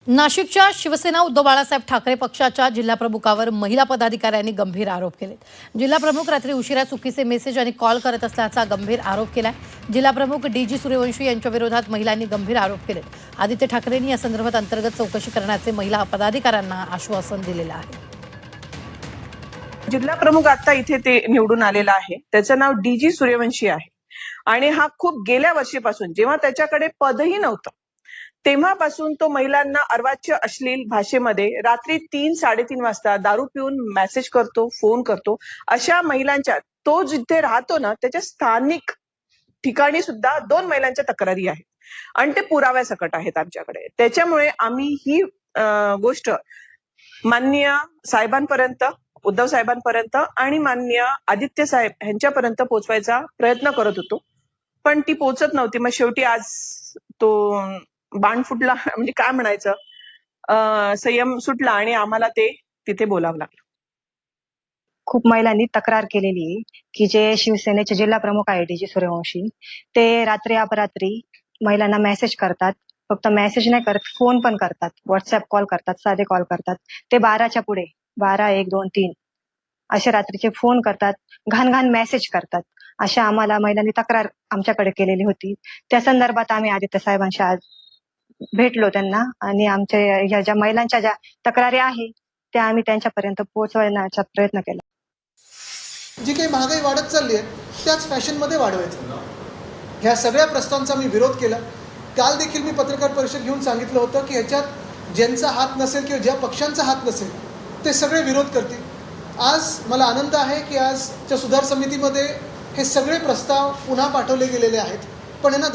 नाशिकच्या शिवसेना उद्धव बाळासाहेब ठाकरे पक्षाच्या जिल्हाप्रमुखावर महिला पदाधिकाऱ्यांनी गंभीर आरोप केलेत। जिल्हाप्रमुख रात्री उशिरा चुकीचे मेसेज आणि कॉल करत असल्याचा गंभीर आरोप केलाय। जिल्हाप्रमुख DG सूर्यवंशी यांच्या विरोधात महिलांनी गंभीर आरोप केलेत। आदित्य ठाकरेंनी या संदर्भात अंतर्गत चौकशी करण्याचे महिला पदाधिकाऱ्यांना आश्वासन दिलेलं आहे। जिल्हाप्रमुख आता इथे ते निवडून आलेला आहे, त्याचं नाव DG सूर्यवंशी आहे आणि हा खूप गेल्या वर्षीपासून जेव्हा त्याच्याकडे पदही नव्हतं तेव्हापासून तो महिलांना अर्वाच्य अश्लील भाषेमध्ये रात्री 3-3:30 वाजता दारू पिऊन मेसेज करतो, फोन करतो। अशा महिलांच्या तो जिथे राहतो ना त्याच्या स्थानिक ठिकाणी सुद्धा 2 महिलांच्या तक्रारी आहेत आणि ते पुराव्यासकट आहेत आमच्याकडे। त्याच्यामुळे आम्ही ही गोष्ट माननीय साहेबांपर्यंत, उद्धव साहेबांपर्यंत आणि माननीय आदित्य साहेब यांच्यापर्यंत पोहोचवायचा प्रयत्न करत होतो, पण ती पोहोचत नव्हती। मग शेवटी आज तो बाण फुटला, म्हणजे काय म्हणायचं, संयम सुटला आणि आम्हाला ते तिथे बोलावं लागलं। खूप महिलांनी तक्रार केलेली आहे की जे शिवसेनेचे जिल्हा प्रमुख आहे DG सूर्यवंशी, ते रात्री अपरात्री महिलांना मेसेज करतात। फक्त मेसेज नाही करत, फोन पण करतात, व्हॉट्सअप कॉल करतात, साधे कॉल करतात। ते 12च्या पुढे 12, 1, 2, 3 असे रात्रीचे फोन करतात, घाण मेसेज करतात। अशा आम्हाला महिलांनी तक्रार आमच्याकडे केलेली होती। त्या संदर्भात आम्ही आदित्य साहेबांशी आज भेटलो त्यांना आणि आमच्या ह्या ज्या महिलांच्या ज्या तक्रारी आहे त्या आम्ही त्यांच्यापर्यंत पोहोचवण्याचा प्रयत्न केला। जी काही महागाई वाढत चालली आहे त्याच फॅशनमध्ये वाढवायचं, ह्या सगळ्या प्रस्तावांचा मी विरोध केला। काल देखील मी पत्रकार परिषद घेऊन सांगितलं होतं की ह्याच्यात ज्यांचा हात नसेल किंवा ज्या पक्षांचा हात नसेल ते सगळे विरोध करतील। आज मला आनंद आहे की आजच्या सुधार समितीमध्ये हे सगळे प्रस्ताव पुन्हा पाठवले गेलेले आहेत, पण यांना